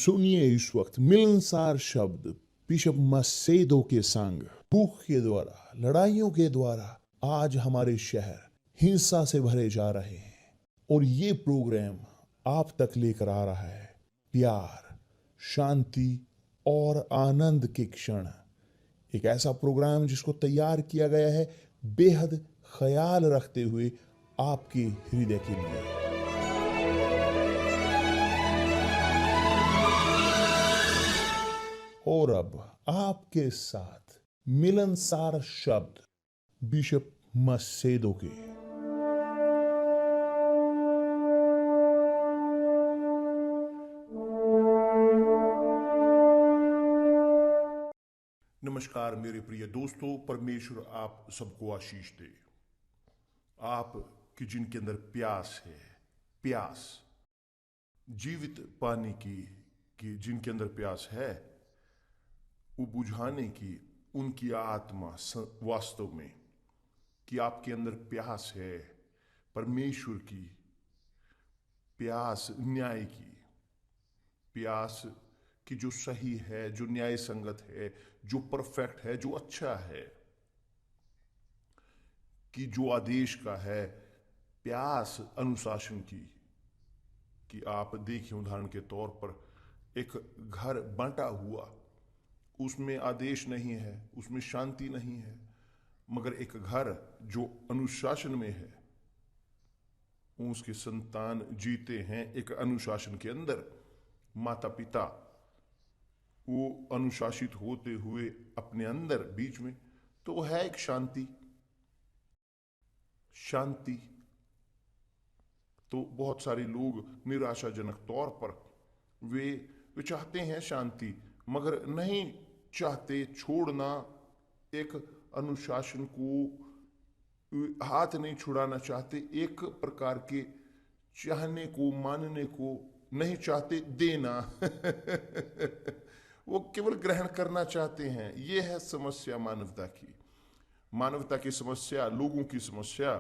सुनिए इस वक्त मिलनसार शब्द बिशप मसेदो के संग। भूख के द्वारा, लड़ाइयों के द्वारा आज हमारे शहर हिंसा से भरे जा रहे हैं, और ये प्रोग्राम आप तक लेकर आ रहा है प्यार, शांति और आनंद के क्षण। एक ऐसा प्रोग्राम जिसको तैयार किया गया है बेहद ख्याल रखते हुए आपके हृदय के लिए। और अब आपके साथ मिलनसार शब्द बिशप मसेदो के। नमस्कार मेरे प्रिय दोस्तों, परमेश्वर आप सबको आशीष दे। आप कि जिनके अंदर प्यास है, प्यास जीवित पानी की जिनके अंदर प्यास है, वो बुझाने की उनकी आत्मा वास्तव में कि आपके अंदर प्यास है परमेश्वर की, प्यास न्याय की, प्यास कि जो सही है, जो न्याय संगत है, जो परफेक्ट है, जो अच्छा है, कि जो आदेश का है, प्यास अनुशासन की। कि आप देखिए उदाहरण के तौर पर एक घर बांटा हुआ, उसमें आदेश नहीं है, उसमें शांति नहीं है, मगर एक घर जो अनुशासन में है, उसके संतान जीते हैं एक अनुशासन के अंदर। माता पिता वो अनुशासित होते हुए अपने अंदर बीच में, तो वो है एक शांति। शांति तो बहुत सारे लोग निराशाजनक तौर पर वे चाहते हैं शांति, मगर नहीं चाहते छोड़ना एक अनुशासन को, हाथ नहीं छुड़ाना चाहते, एक प्रकार के चाहने को, मानने को नहीं चाहते देना वो केवल ग्रहण करना चाहते हैं। ये है समस्या मानवता की। मानवता की समस्या, लोगों की समस्या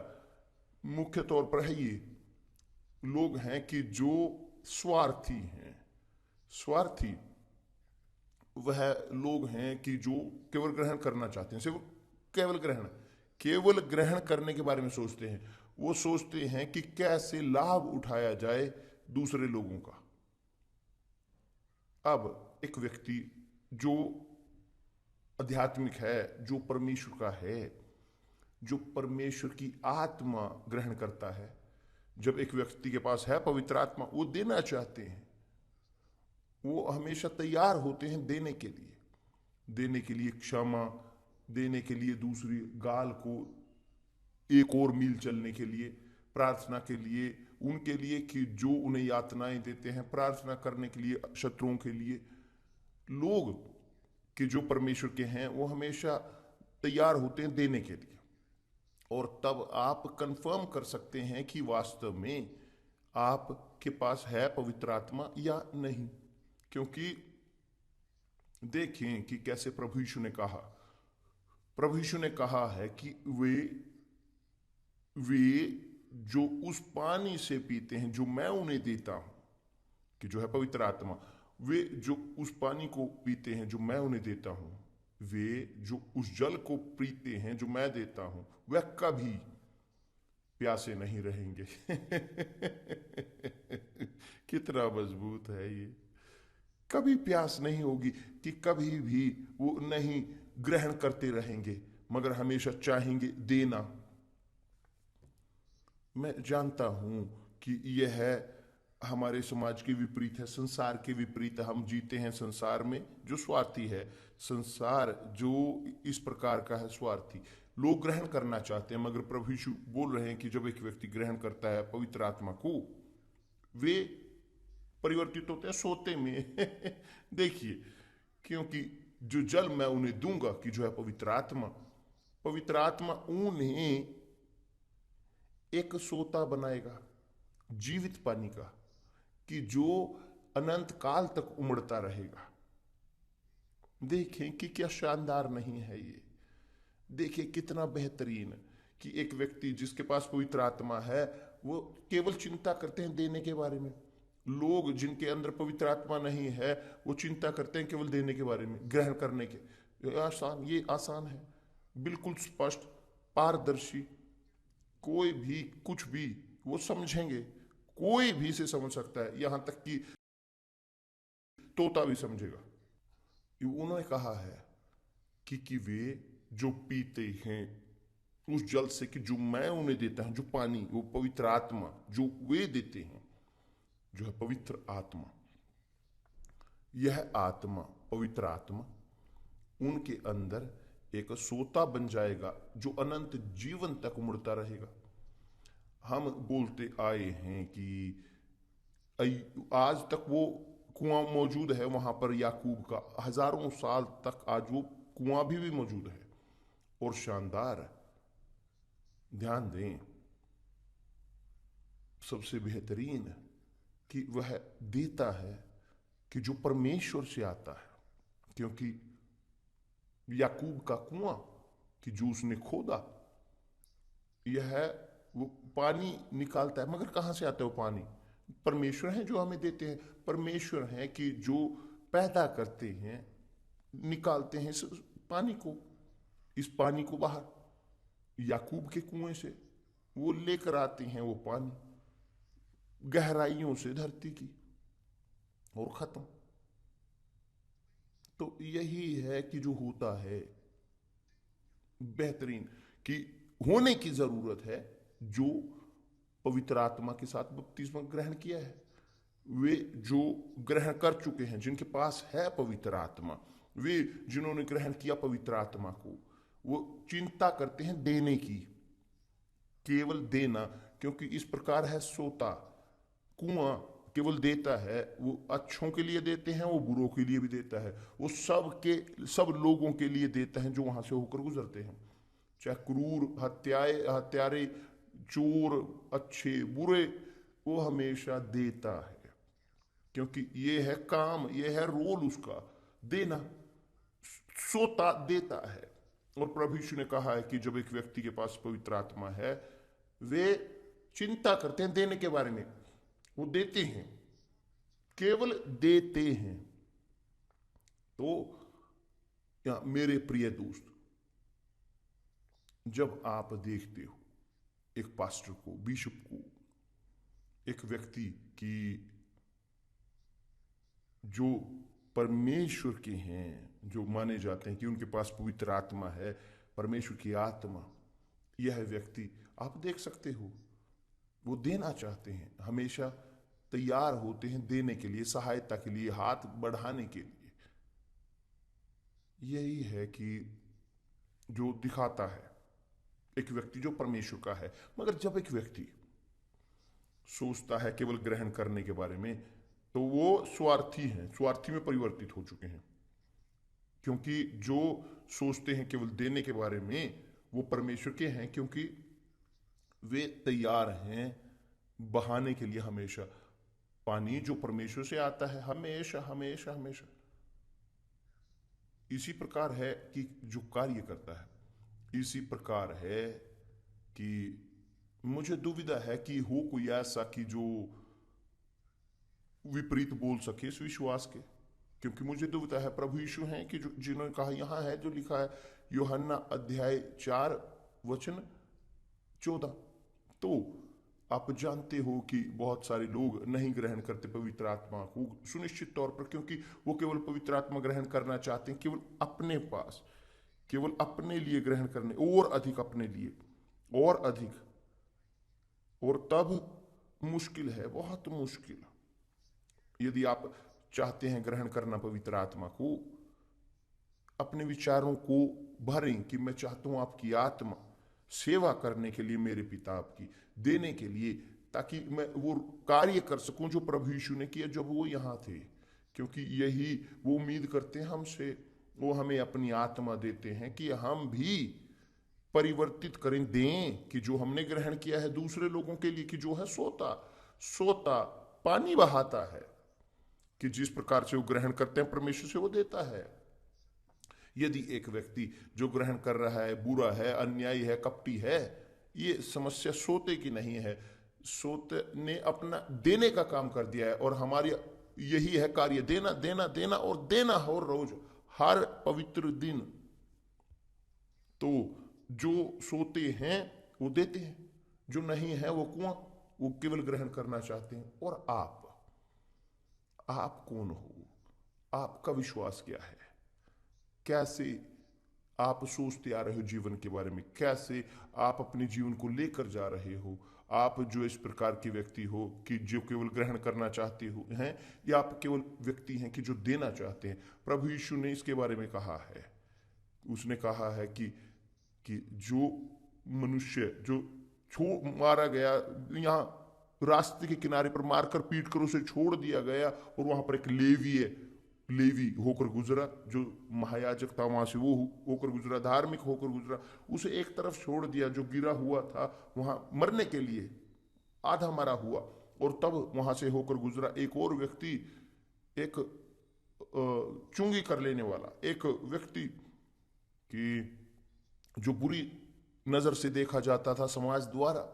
मुख्य तौर पर है ये लोग हैं कि जो स्वार्थी हैं। स्वार्थी वह लोग हैं कि जो केवल ग्रहण करना चाहते हैं, सिर्फ केवल ग्रहण करने के बारे में सोचते हैं। वो सोचते हैं कि कैसे लाभ उठाया जाए दूसरे लोगों का। अब एक व्यक्ति जो आध्यात्मिक है, जो परमेश्वर का है, जो परमेश्वर की आत्मा ग्रहण करता है, जब एक व्यक्ति के पास है पवित्र आत्मा, वो देना चाहते हैं, वो हमेशा तैयार होते हैं देने के लिए क्षमा, देने के लिए दूसरी गाल को एक और मील चलने के लिए, प्रार्थना के लिए, उनके लिए कि जो उन्हें यातनाएं देते हैं, प्रार्थना करने के लिए शत्रुओं के लिए। लोग कि जो परमेश्वर के हैं वो हमेशा तैयार होते हैं देने के लिए। और तब आप कंफर्म कर सकते हैं कि वास्तव में आपके पास है पवित्र आत्मा या नहीं। क्योंकि देखें कि कैसे प्रभु यीशु ने कहा है कि वे जो उस पानी से पीते हैं जो मैं उन्हें देता हूं, कि जो है पवित्र आत्मा, वे जो उस पानी को पीते हैं जो मैं उन्हें देता हूं, वे जो उस जल को पीते हैं जो मैं देता हूं, वह कभी प्यासे नहीं रहेंगे कितना मजबूत है ये। कभी प्यास नहीं होगी, कि कभी भी वो नहीं ग्रहण करते रहेंगे, मगर हमेशा चाहेंगे देना। मैं जानता हूं कि यह है हमारे समाज के विपरीत है, संसार के विपरीत। हम जीते हैं संसार में जो स्वार्थी है, संसार जो इस प्रकार का है स्वार्थी। लोग ग्रहण करना चाहते हैं, मगर प्रभु यीशु बोल रहे हैं कि जब एक व्यक्ति ग्रहण करता है पवित्र आत्मा को, वे परिवर्तित होते हैं सोते में देखिए, क्योंकि जो जल मैं उन्हें दूंगा, कि जो है पवित्र आत्मा उन्हें एक सोता बनाएगा जीवित पानी का, कि जो अनंत काल तक उमड़ता रहेगा। देखें कि क्या शानदार नहीं है ये। देखिए कितना बेहतरीन कि एक व्यक्ति जिसके पास पवित्र आत्मा है, वो केवल चिंता करते हैं देने के बारे में। लोग जिनके अंदर पवित्र आत्मा नहीं है वो चिंता करते हैं केवल देने के बारे में, ग्रहण करने के। ये आसान है, बिल्कुल स्पष्ट, पारदर्शी, कोई भी कुछ भी वो समझेंगे, कोई भी से समझ सकता है, यहां तक कि तोता भी समझेगा। उन्होंने कहा है कि वे जो पीते हैं उस जल से, कि जो मैं उन्हें देता हूं, जो पानी, वो पवित्र आत्मा जो वे देते हैं, जो है पवित्र आत्मा, यह आत्मा, पवित्र आत्मा उनके अंदर एक सोता बन जाएगा जो अनंत जीवन तक उमड़ता रहेगा। हम बोलते आए हैं कि आज तक वो कुआं मौजूद है वहां पर, याकूब का, हजारों साल तक आज वो कुआं भी मौजूद है। और शानदार, ध्यान दें, सबसे बेहतरीन कि वह देता है कि जो परमेश्वर से आता है, क्योंकि याकूब का कुआं कि जो उसने खोदा, यह वो पानी निकालता है, मगर कहां से आता है वो पानी? परमेश्वर है जो हमें देते हैं, परमेश्वर है कि जो पैदा करते हैं, निकालते हैं इस पानी को, इस पानी को बाहर याकूब के कुएं से वो लेकर आते हैं वो पानी गहराइयों से धरती की, और खत्म। तो यही है कि जो होता है बेहतरीन, कि होने की जरूरत है जो पवित्र आत्मा के साथ बपतिस्मा ग्रहण किया है, वे जो ग्रहण कर चुके हैं, जिनके पास है पवित्र आत्मा, वे जिन्होंने ग्रहण किया पवित्र आत्मा को, वो चिंता करते हैं देने की, केवल देना। क्योंकि इस प्रकार है सोता, कुआं केवल देता है, वो अच्छों के लिए देते हैं, वो बुरों के लिए भी देता है, वो सब लोगों के लिए देता है जो वहां से होकर गुजरते हैं, चाहे क्रूर, हत्यारे, चोर, अच्छे, बुरे, वो हमेशा देता है। क्योंकि ये है काम, ये है रोल उसका, देना, सोता देता है। और प्रभु यीशु ने कहा है कि जब एक व्यक्ति के पास पवित्र आत्मा है, वे चिंता करते हैं देने के बारे में, वो देते हैं, केवल देते हैं। तो या मेरे प्रिय दोस्त, जब आप देखते हो एक पास्टर को, बिशप को, एक व्यक्ति की जो परमेश्वर के हैं, जो माने जाते हैं कि उनके पास पवित्र आत्मा है, परमेश्वर की आत्मा, यह व्यक्ति आप देख सकते हो वो देना चाहते हैं, हमेशा तैयार होते हैं देने के लिए, सहायता के लिए, हाथ बढ़ाने के लिए। यही है कि जो दिखाता है एक व्यक्ति जो परमेश्वर का है। मगर जब एक व्यक्ति सोचता है केवल ग्रहण करने के बारे में, तो वो स्वार्थी हैं, स्वार्थी में परिवर्तित हो चुके हैं। क्योंकि जो सोचते हैं केवल देने के बारे में, वो परमेश्वर के हैं, क्योंकि वे तैयार हैं बहाने के लिए हमेशा पानी जो परमेश्वर से आता है, हमेशा हमेशा हमेशा। इसी प्रकार है कि जो कार्य करता है, इसी प्रकार है कि मुझे दुविधा है कि हो कोई ऐसा कि जो विपरीत बोल सके इस विश्वास के। क्योंकि मुझे दुविधा है, प्रभु यीशु हैं कि जो जिन्होंने कहा, यहां है जो लिखा है यूहन्ना अध्याय 4 वचन 14। तो आप जानते हो कि बहुत सारे लोग नहीं ग्रहण करते पवित्र आत्मा को, सुनिश्चित तौर पर, क्योंकि वो केवल पवित्र आत्मा ग्रहण करना चाहते हैं केवल अपने पास, केवल अपने लिए ग्रहण करने, और अधिक अपने लिए, और अधिक। और तब मुश्किल है, बहुत मुश्किल। यदि आप चाहते हैं ग्रहण करना पवित्र आत्मा को, अपने विचारों को भरें कि मैं चाहता हूं आपकी आत्मा सेवा करने के लिए, मेरे पिता आपकी देने के लिए, ताकि मैं वो कार्य कर सकूं जो प्रभु यीशु ने किया जब वो यहां थे। क्योंकि यही वो उम्मीद करते हैं हमसे, वो हमें अपनी आत्मा देते हैं कि हम भी परिवर्तित करें, दें, कि जो हमने ग्रहण किया है दूसरे लोगों के लिए, कि जो है सोता सोता पानी बहाता है, कि जिस प्रकार से वो ग्रहण करते हैं परमेश्वर से वो देता है। यदि एक व्यक्ति जो ग्रहण कर रहा है बुरा है, अन्यायी है, कपटी है, ये समस्या सोते की नहीं है, सोते ने अपना देने का काम कर दिया है, और हमारी यही है कार्य, देना देना देना और देना हर रोज, हर पवित्र दिन। तो जो सोते हैं वो देते हैं, जो नहीं है वो कुआं, वो केवल ग्रहण करना चाहते हैं। और आप कौन हो? आपका विश्वास क्या है? कैसे आप सोचते आ रहे हो जीवन के बारे में? कैसे आप अपने जीवन को लेकर जा रहे हो? आप जो इस प्रकार के व्यक्ति हो कि जो केवल ग्रहण करना चाहते हो हैं, या आप केवल व्यक्ति हैं कि जो देना चाहते हैं? प्रभु यीशु ने इसके बारे में कहा है। उसने कहा है कि जो मनुष्य जो मारा गया, यहाँ रास्ते के किनारे पर मारकर पीट कर उसे छोड़ दिया गया, और वहां पर एक लेवी होकर गुजरा, जो महायाजक था वहां से वो होकर गुजरा, धार्मिक होकर गुजरा, उसे एक तरफ छोड़ दिया, जो गिरा हुआ था वहां मरने के लिए, आधा मरा हुआ, और तब वहां से होकर गुजरा एक और व्यक्ति, एक चुंगी कर लेने वाला एक व्यक्ति कि जो बुरी नजर से देखा जाता था समाज द्वारा,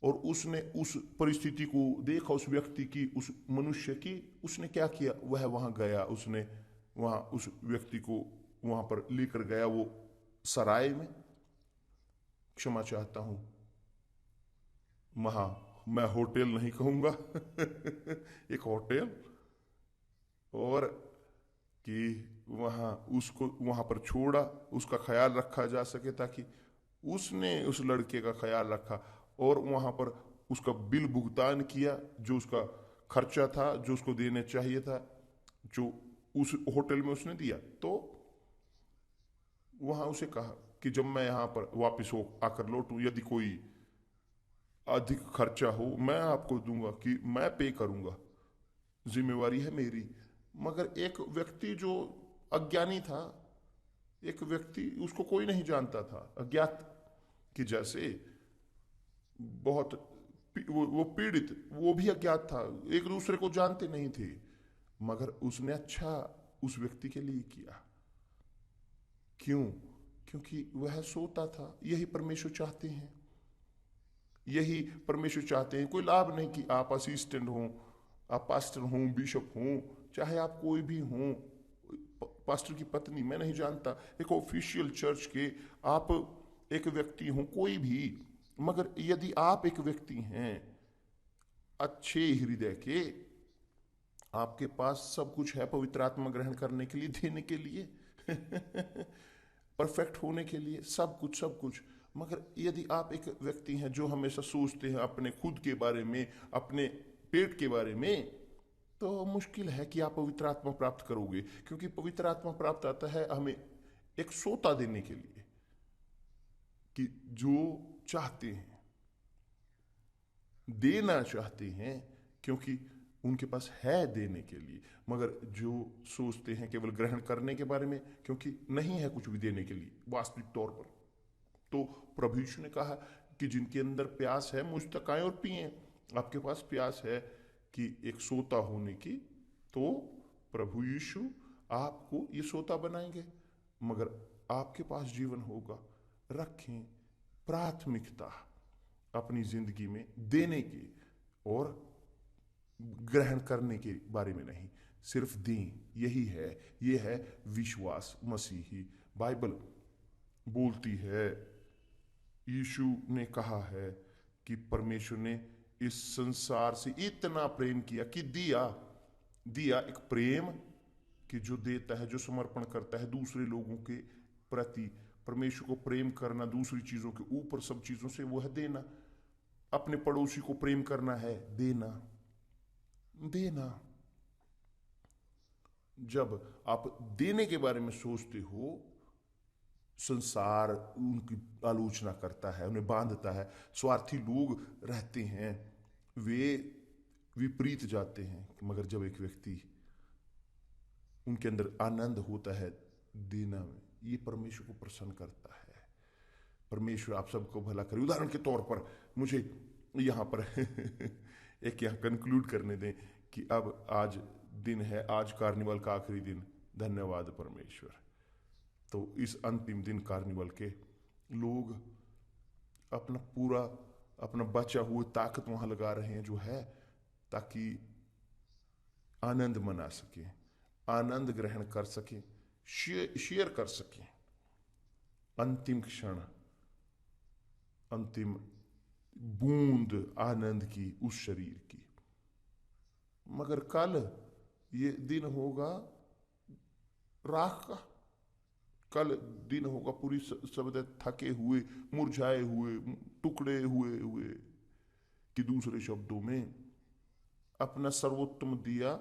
और उसने उस परिस्थिति को देखा, उस व्यक्ति की, उस मनुष्य की, उसने क्या किया? वह वहां गया, उसने वहां उस व्यक्ति को वहां पर लेकर गया, वो सराय में, क्षमा चाहता हूं, मैं होटल नहीं कहूंगा एक होटल, और कि वहां उसको वहां पर छोड़ा, उसका ख्याल रखा जा सके, ताकि उसने उस लड़के का ख्याल रखा, और वहां पर उसका बिल भुगतान किया, जो उसका खर्चा था, जो उसको देने चाहिए था, जो उस होटल में उसने दिया। तो वहां उसे कहा कि जब मैं यहां पर वापस हो आकर लौटूं, यदि कोई अधिक खर्चा हो मैं आपको दूंगा, कि मैं पे करूंगा, जिम्मेवारी है मेरी। मगर एक व्यक्ति जो अज्ञानी था, एक व्यक्ति, उसको कोई नहीं जानता था, अज्ञात कि जैसे बहुत वो पीड़ित, वो भी अज्ञात था, एक दूसरे को जानते नहीं थे, मगर उसने अच्छा उस व्यक्ति के लिए किया। क्यों? क्योंकि वह सोता था। यही परमेश्वर चाहते हैं, यही परमेश्वर चाहते हैं। कोई लाभ नहीं कि आप असिस्टेंट हों, आप पास्टर हों, बिशप हों, चाहे आप कोई भी हों, पास्टर की पत्नी, मैं नहीं जानता, एक ऑफिशियल चर्च के आप एक व्यक्ति हों, कोई भी, मगर यदि आप एक व्यक्ति हैं अच्छे हृदय के, आपके पास सब कुछ है पवित्र आत्मा ग्रहण करने के लिए, देने के लिए परफेक्ट होने के लिए, सब कुछ सब कुछ। मगर यदि आप एक व्यक्ति हैं जो हमेशा सोचते हैं अपने खुद के बारे में, अपने पेट के बारे में, तो मुश्किल है कि आप पवित्र आत्मा प्राप्त करोगे। क्योंकि पवित्र आत्मा प्राप्त आता है हमें एक सोता देने के लिए, कि जो चाहते हैं, देना चाहते हैं, क्योंकि उनके पास है देने के लिए, मगर जो सोचते हैं केवल ग्रहण करने के बारे में, क्योंकि नहीं है कुछ भी देने के लिए वास्तविक तौर पर। तो प्रभु यीशु ने कहा कि जिनके अंदर प्यास है मुझ तक आए और पिए। आपके पास प्यास है कि एक सोता होने की, तो प्रभु यीशु आपको ये सोता बनाएंगे। मगर आपके पास जीवन होगा। रखें प्राथमिकता अपनी जिंदगी में देने की और ग्रहण करने के बारे में नहीं, सिर्फ दें। यही है, ये है विश्वास मसीही। बाइबल बोलती है, यीशु ने कहा है कि परमेश्वर ने इस संसार से इतना प्रेम किया कि दिया एक प्रेम कि जो देता है, जो समर्पण करता है दूसरे लोगों के प्रति। परमेश्वर को प्रेम करना दूसरी चीजों के ऊपर, सब चीजों से, वो है देना। अपने पड़ोसी को प्रेम करना है देना। जब आप देने के बारे में सोचते हो, संसार उनकी आलोचना करता है, उन्हें बांधता है। स्वार्थी लोग रहते हैं, वे विपरीत जाते हैं। मगर जब एक व्यक्ति, उनके अंदर आनंद होता है देना में, ये परमेश्वर को प्रसन्न करता है। परमेश्वर आप सबको भला करे। उदाहरण के तौर पर मुझे यहाँ पर एक यहाँ कंक्लूड करने दें कि अब आज दिन है, आज कार्निवल का आखिरी दिन। धन्यवाद परमेश्वर। तो इस अंतिम दिन कार्निवल के लोग अपना पूरा अपना बचा हुआ ताकत वहां लगा रहे हैं जो है, ताकि आनंद मना सकें, आनंद ग्रहण कर सकें, शेयर कर सकें अंतिम क्षण, अंतिम बूंद आनंद की उस शरीर की। मगर कल ये दिन होगा राख का, कल दिन होगा पूरी शब्द थके हुए, मुरझाए हुए, टुकड़े हुए हुए, कि दूसरे शब्दों में अपना सर्वोत्तम दिया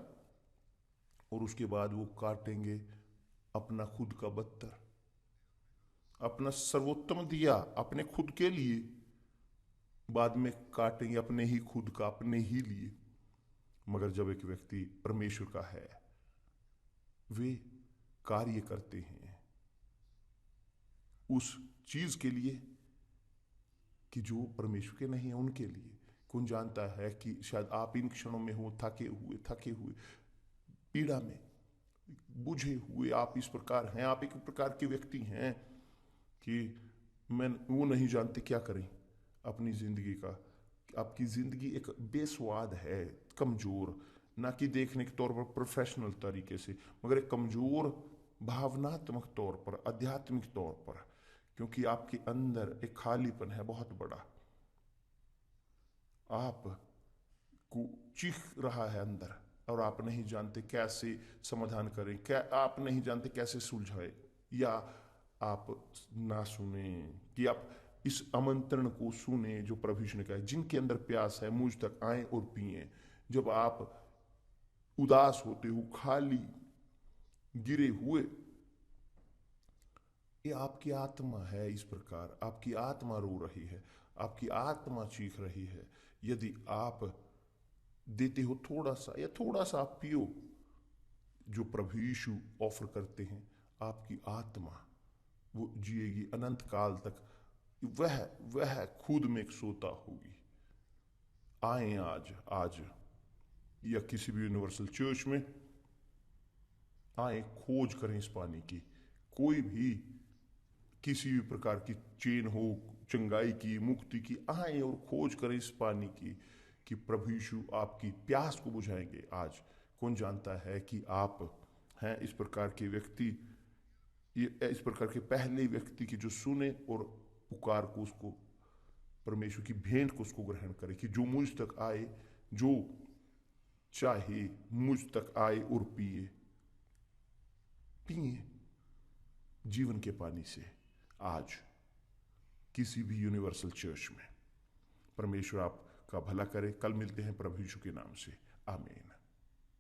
और उसके बाद वो काटेंगे अपना खुद का बत्तर। अपना सर्वोत्तम दिया अपने खुद के लिए, बाद में काटेंगे अपने ही खुद का, अपने ही लिए। मगर जब एक व्यक्ति परमेश्वर का है, वे कार्य करते हैं उस चीज के लिए कि जो परमेश्वर के नहीं है उनके लिए। कौन जानता है कि शायद आप इन क्षणों में हो थके हुए पीड़ा में, बुझे हुए आप इस प्रकार हैं, आप एक प्रकार के व्यक्ति हैं कि मैं वो नहीं जानते क्या करें अपनी जिंदगी का। आपकी जिंदगी एक बेस्वाद है, कमजोर, ना कि देखने के तौर पर प्रोफेशनल तरीके से, मगर एक कमजोर भावनात्मक तौर पर, आध्यात्मिक तौर पर, क्योंकि आपके अंदर एक खालीपन है बहुत बड़ा। आप को चीख रहा है अंदर और आप नहीं जानते कैसे समाधान करें, क्या आप नहीं जानते कैसे सुलझाए, या आप ना सुने कि आप इस आमंत्रण को सुने जो प्रभु यीशु ने कहा, जिनके अंदर प्यास है मुझ तक आए और पिए। जब आप उदास होते हो, खाली गिरे हुए, ये आपकी आत्मा है, इस प्रकार आपकी आत्मा रो रही है, आपकी आत्मा चीख रही है। यदि आप देते हो थोड़ा सा, या थोड़ा सा आप पियो जो प्रभु यीशु ऑफर करते हैं, आपकी आत्मा वो जिएगी अनंत काल तक, वह खुद में एक सोता होगी। आए आज या किसी भी यूनिवर्सल चर्च में आए, खोज करें इस पानी की। कोई भी किसी भी प्रकार की चेन हो चंगाई की, मुक्ति की, आए और खोज करें इस पानी की, कि प्रभु यीशु आपकी प्यास को बुझाएंगे आज। कौन जानता है कि आप हैं इस प्रकार के व्यक्ति, ये इस प्रकार के पहले व्यक्ति की जो सुने और पुकार को, उसको परमेश्वर की भेंट को उसको ग्रहण करे, कि जो मुझ तक आए, जो चाहे मुझ तक आए और पिए जीवन के पानी से आज किसी भी यूनिवर्सल चर्च में। परमेश्वर आपका भला करे। कल मिलते हैं प्रभु यीशु के नाम से, आमीन।